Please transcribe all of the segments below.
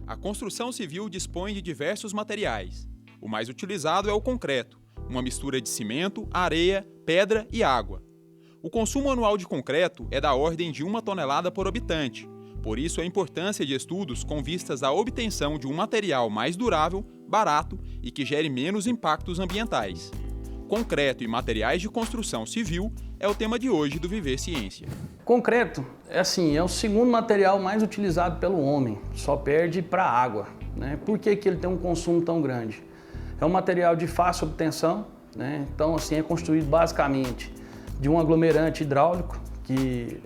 A construção civil dispõe de diversos materiais. O mais utilizado é o concreto, uma mistura de cimento, areia, pedra e água. O consumo anual de concreto é da ordem de 1 tonelada por habitante, por isso a importância de estudos com vistas à obtenção de um material mais durável, barato e que gere menos impactos ambientais. Concreto e materiais de construção civil é o tema de hoje do Viver Ciência. Concreto é o segundo material mais utilizado pelo homem, só perde para a água, né? Por que ele tem um consumo tão grande? É um material de fácil obtenção, né? Então é construído basicamente de um aglomerante hidráulico, que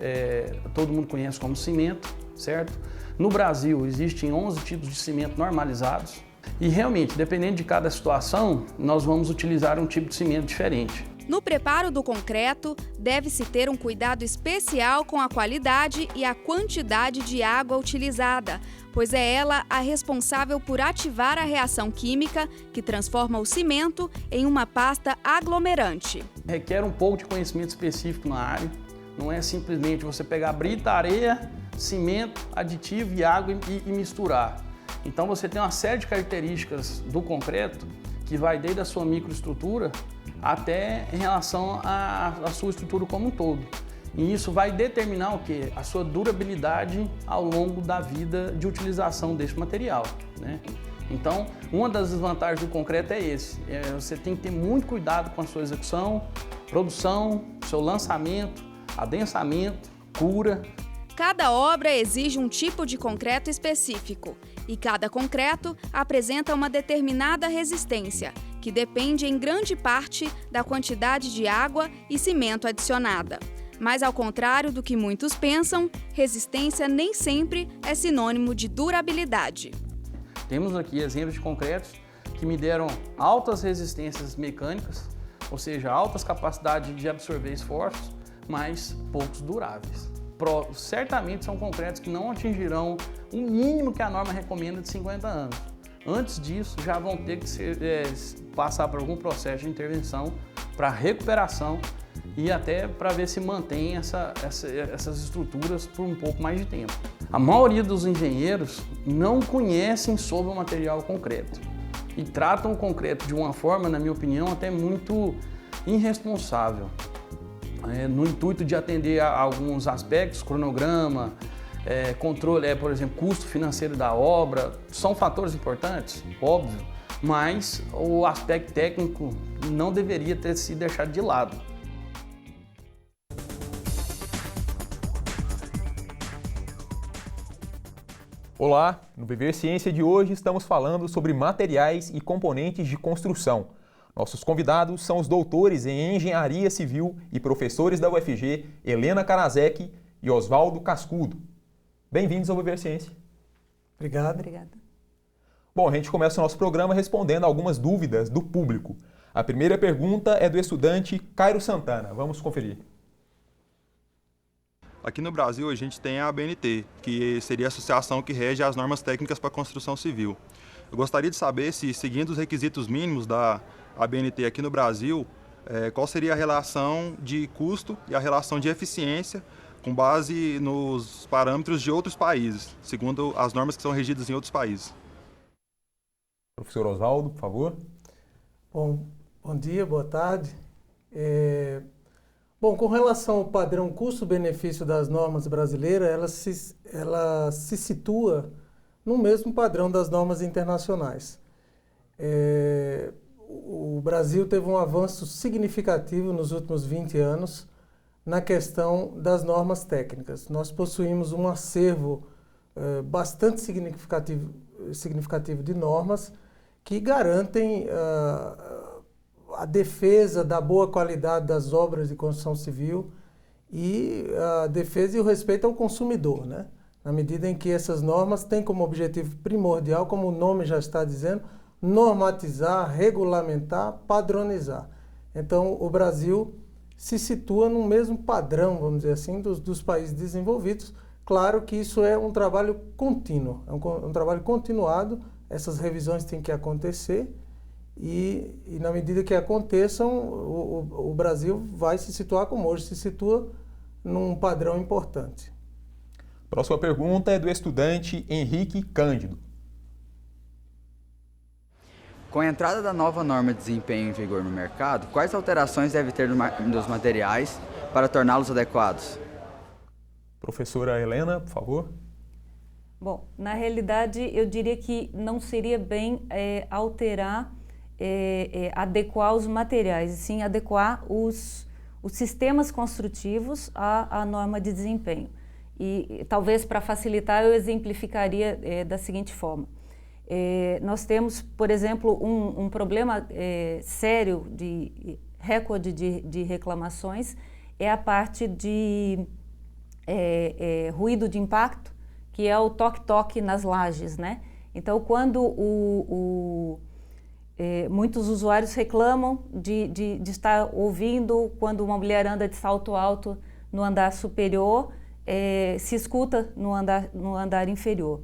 todo mundo conhece como cimento, certo? No Brasil existem 11 tipos de cimento normalizados e realmente, dependendo de cada situação, nós vamos utilizar um tipo de cimento diferente. No preparo do concreto, deve-se ter um cuidado especial com a qualidade e a quantidade de água utilizada, pois é ela a responsável por ativar a reação química que transforma o cimento em uma pasta aglomerante. Requer um pouco de conhecimento específico na área, não é simplesmente você pegar brita, areia, cimento, aditivo e água e misturar. Então você tem uma série de características do concreto que vai desde a sua microestrutura até em relação à sua estrutura como um todo. E isso vai determinar o quê? A sua durabilidade ao longo da vida de utilização desse material, né? Então, uma das desvantagens do concreto é esse. Você tem que ter muito cuidado com a sua execução, produção, seu lançamento, adensamento, cura. Cada obra exige um tipo de concreto específico e cada concreto apresenta uma determinada resistência, que depende em grande parte da quantidade de água e cimento adicionada. Mas, ao contrário do que muitos pensam, resistência nem sempre é sinônimo de durabilidade. Temos aqui exemplos de concretos que me deram altas resistências mecânicas, ou seja, altas capacidades de absorver esforços, mas poucos duráveis. Certamente são concretos que não atingirão o mínimo que a norma recomenda de 50 anos. Antes disso, já vão ter que passar por algum processo de intervenção para recuperação e até para ver se mantém essas estruturas por um pouco mais de tempo. A maioria dos engenheiros não conhecem sobre o material concreto e tratam o concreto de uma forma, na minha opinião, até muito irresponsável. No intuito de atender a alguns aspectos, cronograma, controle, por exemplo, custo financeiro da obra, são fatores importantes, óbvio, mas o aspecto técnico não deveria ter sido deixado de lado. Olá, no Viver Ciência de hoje estamos falando sobre materiais e componentes de construção. Nossos convidados são os doutores em Engenharia Civil e professores da UFG, Helena Karaszek e Oswaldo Cascudo. Bem-vindos ao Viver Ciência. Obrigado. Obrigada. Bom, a gente começa o nosso programa respondendo algumas dúvidas do público. A primeira pergunta é do estudante Cairo Santana. Vamos conferir. Aqui no Brasil a gente tem a ABNT, que seria a associação que rege as normas técnicas para a construção civil. Eu gostaria de saber se, seguindo os requisitos mínimos da ABNT aqui no Brasil, qual seria a relação de custo e a relação de eficiência com base nos parâmetros de outros países, segundo as normas que são regidas em outros países. Professor Oswaldo, por favor. Bom dia, boa tarde. Com relação ao padrão custo-benefício das normas brasileiras, ela se situa no mesmo padrão das normas internacionais. O Brasil teve um avanço significativo nos últimos 20 anos na questão das normas técnicas. Nós possuímos um acervo bastante significativo de normas que garantem a defesa da boa qualidade das obras de construção civil e a defesa e o respeito ao consumidor, né? Na medida em que essas normas têm como objetivo primordial, como o nome já está dizendo, normatizar, regulamentar, padronizar. Então, o Brasil se situa no mesmo padrão, vamos dizer assim, dos países desenvolvidos. Claro que isso é um trabalho contínuo, é um trabalho continuado, essas revisões têm que acontecer e na medida que aconteçam, o Brasil vai se situar como hoje se situa num padrão importante. Próxima pergunta é do estudante Henrique Cândido. Com a entrada da nova norma de desempenho em vigor no mercado, quais alterações deve ter nos materiais para torná-los adequados? Professora Helena, por favor. Bom, na realidade, eu diria que não seria bem alterar, adequar os materiais, e sim adequar os sistemas construtivos à norma de desempenho. E talvez para facilitar eu exemplificaria da seguinte forma. Nós temos, por exemplo, um problema sério de recorde de reclamações, é a parte de ruído de impacto, que é o toque-toque nas lajes, né? Então, quando muitos usuários reclamam de estar ouvindo quando uma mulher anda de salto alto no andar superior, se escuta no andar inferior.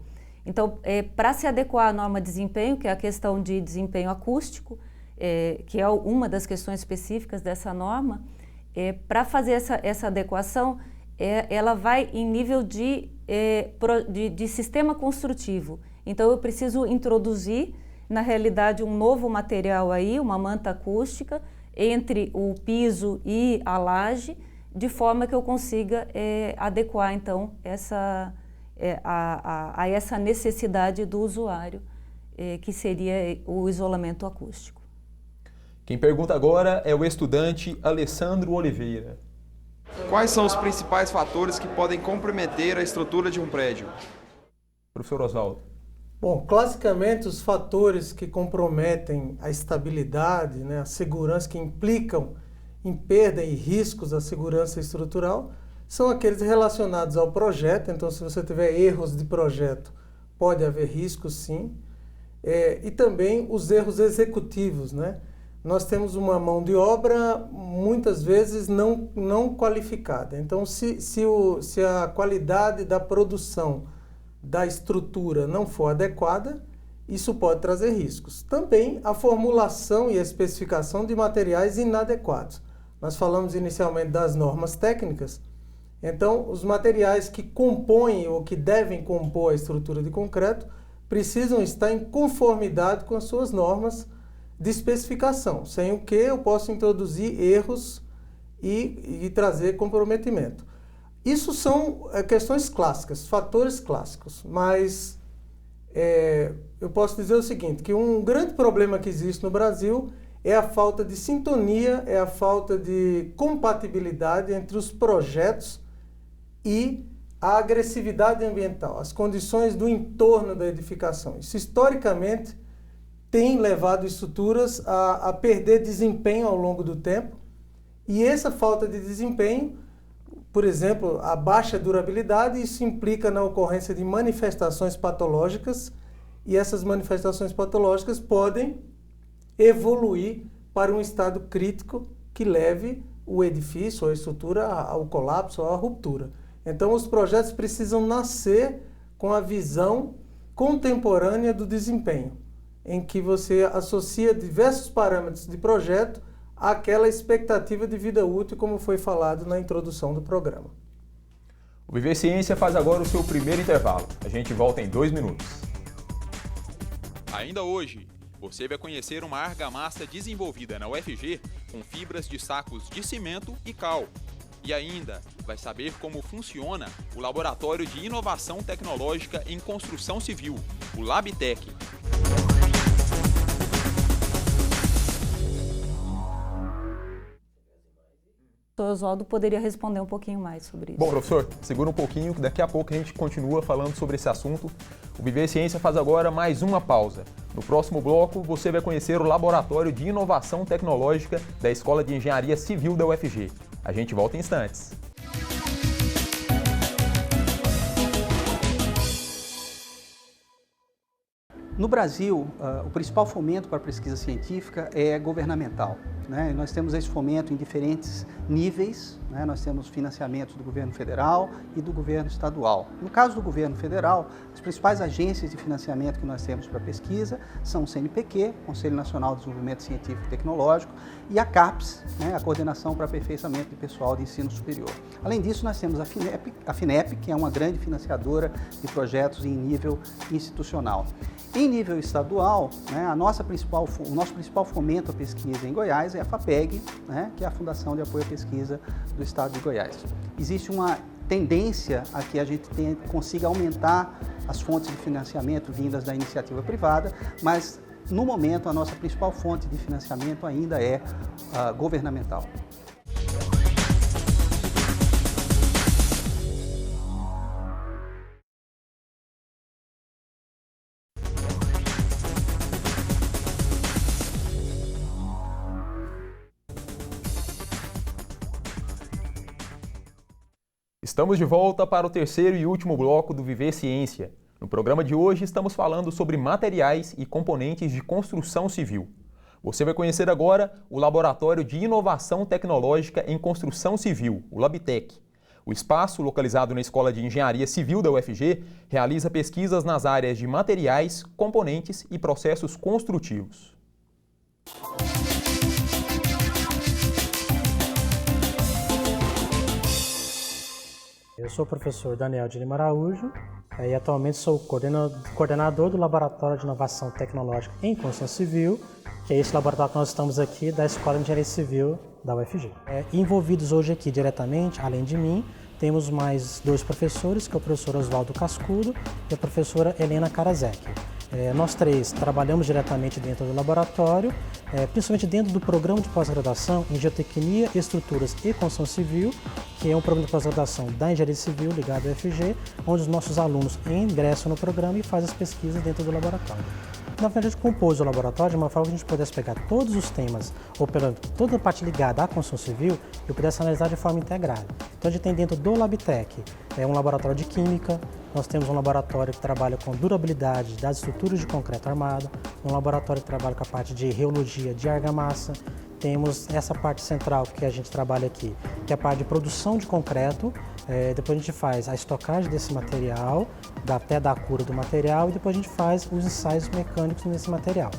Então, para se adequar à norma de desempenho, que é a questão de desempenho acústico, que é uma das questões específicas dessa norma, para fazer essa adequação, ela vai em nível de sistema construtivo. Então, eu preciso introduzir, na realidade, um novo material aí, uma manta acústica, entre o piso e a laje, de forma que eu consiga adequar, então, a essa necessidade do usuário, que seria o isolamento acústico. Quem pergunta agora é o estudante Alessandro Oliveira. Quais são os principais fatores que podem comprometer a estrutura de um prédio? Professor Oswaldo. Bom, classicamente os fatores que comprometem a estabilidade, né, a segurança, que implicam em perda e riscos à segurança estrutural, são aqueles relacionados ao projeto. Então, se você tiver erros de projeto, pode haver riscos, sim. E também os erros executivos, né? Nós temos uma mão de obra, muitas vezes, não qualificada. Então, se a qualidade da produção, da estrutura não for adequada, isso pode trazer riscos. Também a formulação e a especificação de materiais inadequados. Nós falamos inicialmente das normas técnicas. Então, os materiais que compõem ou que devem compor a estrutura de concreto precisam estar em conformidade com as suas normas de especificação, sem o que eu posso introduzir erros e trazer comprometimento. Isso são questões clássicas, fatores clássicos, mas eu posso dizer o seguinte, que um grande problema que existe no Brasil é a falta de sintonia, é a falta de compatibilidade entre os projetos e a agressividade ambiental, as condições do entorno da edificação. Isso, historicamente, tem levado estruturas a perder desempenho ao longo do tempo, e essa falta de desempenho, por exemplo, a baixa durabilidade, isso implica na ocorrência de manifestações patológicas, e essas manifestações patológicas podem evoluir para um estado crítico que leve o edifício ou a estrutura ao colapso ou à ruptura. Então, os projetos precisam nascer com a visão contemporânea do desempenho, em que você associa diversos parâmetros de projeto àquela expectativa de vida útil, como foi falado na introdução do programa. O Viver Ciência faz agora o seu primeiro intervalo. A gente volta em 2 minutos. Ainda hoje, você vai conhecer uma argamassa desenvolvida na UFG com fibras de sacos de cimento e cal. E ainda vai saber como funciona o Laboratório de Inovação Tecnológica em Construção Civil, o LabTech. O Oswaldo poderia responder um pouquinho mais sobre isso. Bom, professor, segura um pouquinho, que daqui a pouco a gente continua falando sobre esse assunto. O Viver Ciência faz agora mais uma pausa. No próximo bloco, você vai conhecer o Laboratório de Inovação Tecnológica da Escola de Engenharia Civil da UFG. A gente volta em instantes. No Brasil, o principal fomento para a pesquisa científica é governamental. né? Nós temos esse fomento em diferentes níveis, né? Nós temos financiamentos do governo federal e do governo estadual. No caso do governo federal, as principais agências de financiamento que nós temos para pesquisa são o CNPq, Conselho Nacional de Desenvolvimento Científico e Tecnológico, e a CAPES, né? A Coordenação para Aperfeiçoamento de Pessoal de Ensino Superior. Além disso, nós temos a FINEP, que é uma grande financiadora de projetos em nível institucional. Em nível estadual, né, o nosso principal fomento à pesquisa em Goiás é a FAPEG, né, que é a Fundação de Apoio à Pesquisa do Estado de Goiás. Existe uma tendência a que a gente consiga aumentar as fontes de financiamento vindas da iniciativa privada, mas no momento a nossa principal fonte de financiamento ainda é governamental. Estamos de volta para o terceiro e último bloco do Viver Ciência. No programa de hoje estamos falando sobre materiais e componentes de construção civil. Você vai conhecer agora o Laboratório de Inovação Tecnológica em Construção Civil, o Labtec. O espaço, localizado na Escola de Engenharia Civil da UFG, realiza pesquisas nas áreas de materiais, componentes e processos construtivos. Eu sou o professor Daniel de Lima Araújo e atualmente sou coordenador do Laboratório de Inovação Tecnológica em Construção Civil, que é esse laboratório que nós estamos aqui da Escola de Engenharia Civil da UFG. Envolvidos hoje aqui diretamente, além de mim, temos mais dois professores, que é o professor Oswaldo Cascudo e a professora Helena Karaszek. Nós três trabalhamos diretamente dentro do laboratório, principalmente dentro do programa de pós-graduação em Geotecnia, Estruturas e Construção Civil, que é um programa de pós-graduação da Engenharia Civil ligado à UFG, onde os nossos alunos ingressam no programa e fazem as pesquisas dentro do laboratório. Na verdade, a gente compôs o laboratório de uma forma que a gente pudesse pegar todos os temas, ou toda a parte ligada à construção civil, e pudesse analisar de forma integrada. Então, a gente tem dentro do Labtec um laboratório de química, nós temos um laboratório que trabalha com durabilidade das estruturas de concreto armado, um laboratório que trabalha com a parte de reologia de argamassa, temos essa parte central que a gente trabalha aqui, que é a parte de produção de concreto. Depois a gente faz a estocagem desse material, até da cura do material, e depois a gente faz os ensaios mecânicos nesse material.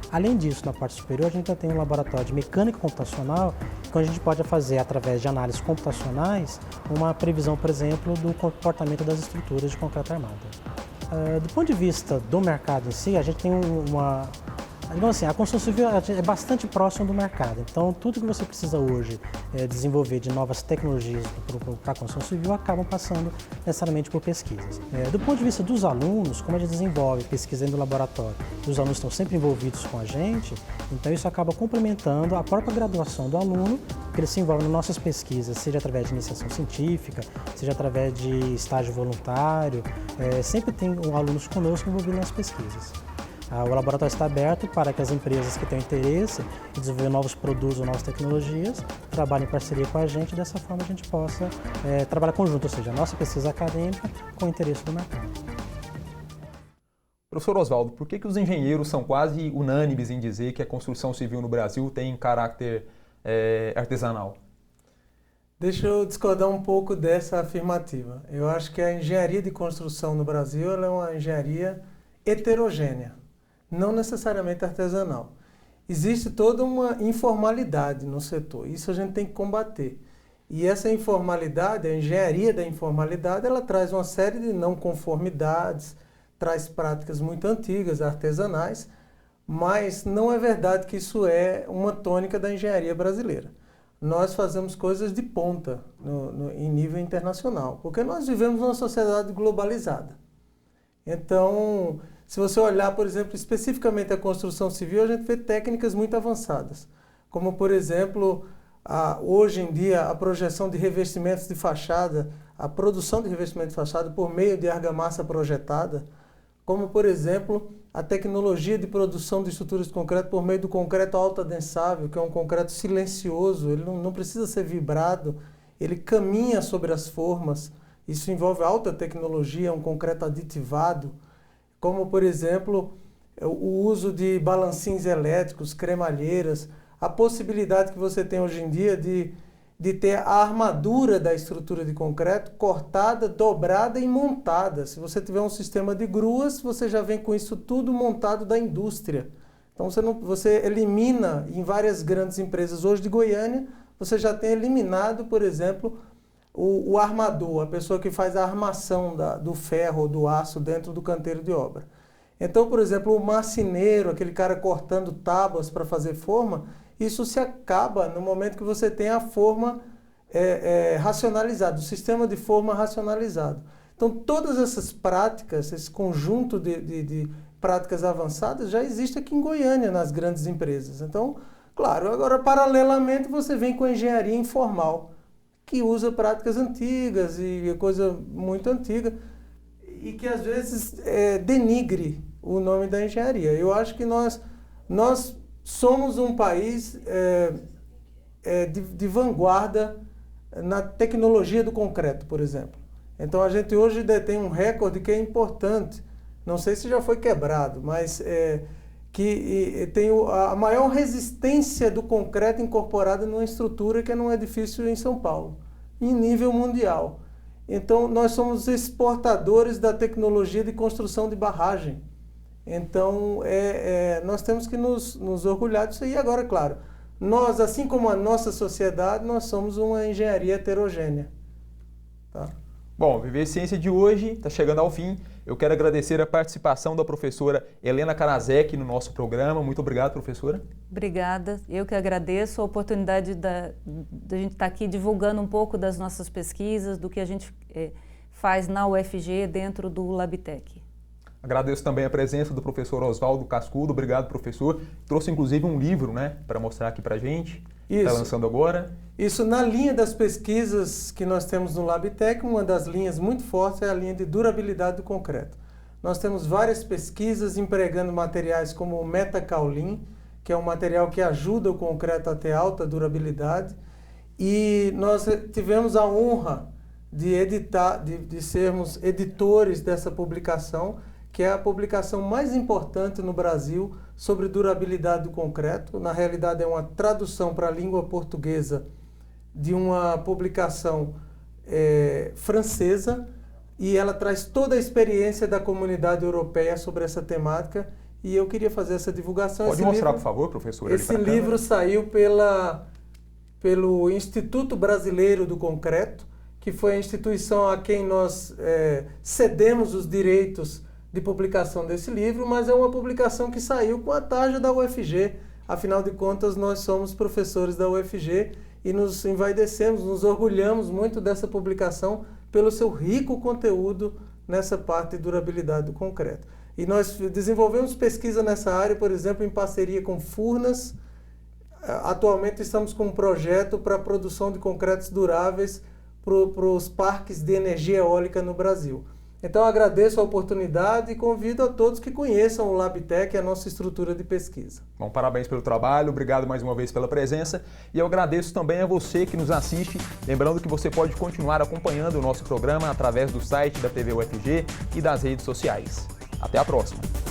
Além disso, na parte superior, a gente tem um laboratório de mecânica computacional, que a gente pode fazer, através de análises computacionais, uma previsão, por exemplo, do comportamento das estruturas de concreto armado. Do ponto de vista do mercado em si, a gente tem Digamos assim, a construção civil é bastante próxima do mercado, então tudo que você precisa hoje desenvolver de novas tecnologias para a construção civil acabam passando necessariamente por pesquisas. Do ponto de vista dos alunos, como a gente desenvolve pesquisa dentro do laboratório, os alunos estão sempre envolvidos com a gente, então isso acaba complementando a própria graduação do aluno, que ele se envolve nas nossas pesquisas, seja através de iniciação científica, seja através de estágio voluntário, sempre tem alunos conosco envolvidos nas pesquisas. O laboratório está aberto para que as empresas que têm interesse em desenvolver novos produtos ou novas tecnologias trabalhem em parceria com a gente, dessa forma a gente possa trabalhar conjunto, ou seja, a nossa pesquisa acadêmica com o interesse do mercado. Professor Oswaldo, por que os engenheiros são quase unânimes em dizer que a construção civil no Brasil tem caráter artesanal? Deixa eu discordar um pouco dessa afirmativa. Eu acho que a engenharia de construção no Brasil ela é uma engenharia heterogênea, não necessariamente artesanal. Existe toda uma informalidade no setor, isso a gente tem que combater. E essa informalidade, a engenharia da informalidade, ela traz uma série de não conformidades, traz práticas muito antigas, artesanais, mas não é verdade que isso é uma tônica da engenharia brasileira. Nós fazemos coisas de ponta em nível internacional, porque nós vivemos numa sociedade globalizada. Então, se você olhar, por exemplo, especificamente a construção civil, a gente vê técnicas muito avançadas, como, por exemplo, hoje em dia, a projeção de revestimentos de fachada, a produção de revestimento de fachada por meio de argamassa projetada, como, por exemplo, a tecnologia de produção de estruturas de concreto por meio do concreto alta-densável, que é um concreto silencioso, ele não precisa ser vibrado, ele caminha sobre as formas, isso envolve alta tecnologia, um concreto aditivado, como, por exemplo, o uso de balancins elétricos, cremalheiras, a possibilidade que você tem hoje em dia de ter a armadura da estrutura de concreto cortada, dobrada e montada. Se você tiver um sistema de gruas, você já vem com isso tudo montado da indústria. Então você elimina em várias grandes empresas hoje de Goiânia, você já tem eliminado, por exemplo, o armador, a pessoa que faz a armação do ferro ou do aço dentro do canteiro de obra. Então, por exemplo, o marceneiro, aquele cara cortando tábuas para fazer forma, isso se acaba no momento que você tem a forma racionalizada, o sistema de forma racionalizado. Então, todas essas práticas, esse conjunto de práticas avançadas já existe aqui em Goiânia, nas grandes empresas. Então, claro, agora, paralelamente, você vem com a engenharia informal, que usa práticas antigas e coisa muito antiga, e que às vezes denigre o nome da engenharia. Eu acho que nós somos um país de vanguarda na tecnologia do concreto, por exemplo. Então a gente hoje detém um recorde que é importante, não sei se já foi quebrado, mas que tem a maior resistência do concreto incorporada numa estrutura que é num edifício em São Paulo, em nível mundial. Então nós somos exportadores da tecnologia de construção de barragem. Então, nós temos que nos orgulhar disso aí. Agora, claro, nós, assim como a nossa sociedade, nós somos uma engenharia heterogênea. Tá? Bom, Viver Ciência de hoje está chegando ao fim. Eu quero agradecer a participação da professora Helena Kanazek no nosso programa. Muito obrigado, professora. Obrigada. Eu que agradeço a oportunidade da gente estar aqui divulgando um pouco das nossas pesquisas, do que a gente faz na UFG dentro do Labtec. Agradeço também a presença do professor Oswaldo Cascudo. Obrigado, professor. Trouxe, inclusive, um livro, né, para mostrar aqui para a gente. Está lançando agora. Isso, na linha das pesquisas que nós temos no Labtec, uma das linhas muito fortes é a linha de durabilidade do concreto. Nós temos várias pesquisas empregando materiais como o Metacaulin, que é um material que ajuda o concreto a ter alta durabilidade. E nós tivemos a honra de sermos editores dessa publicação, que é a publicação mais importante no Brasil sobre durabilidade do concreto. Na realidade, é uma tradução para a língua portuguesa de uma publicação francesa, e ela traz toda a experiência da comunidade europeia sobre essa temática, e eu queria fazer essa divulgação. Pode mostrar, por favor, professor? Esse livro saiu pelo Instituto Brasileiro do Concreto, que foi a instituição a quem nós cedemos os direitos de publicação desse livro, mas é uma publicação que saiu com a tarja da UFG. Afinal de contas, nós somos professores da UFG e nos envaidecemos, nos orgulhamos muito dessa publicação pelo seu rico conteúdo nessa parte de durabilidade do concreto. E nós desenvolvemos pesquisa nessa área, por exemplo, em parceria com Furnas. Atualmente estamos com um projeto para a produção de concretos duráveis para os parques de energia eólica no Brasil. Então, agradeço a oportunidade e convido a todos que conheçam o Labtec, a nossa estrutura de pesquisa. Bom, parabéns pelo trabalho, obrigado mais uma vez pela presença e eu agradeço também a você que nos assiste, lembrando que você pode continuar acompanhando o nosso programa através do site da TV UFG e das redes sociais. Até a próxima!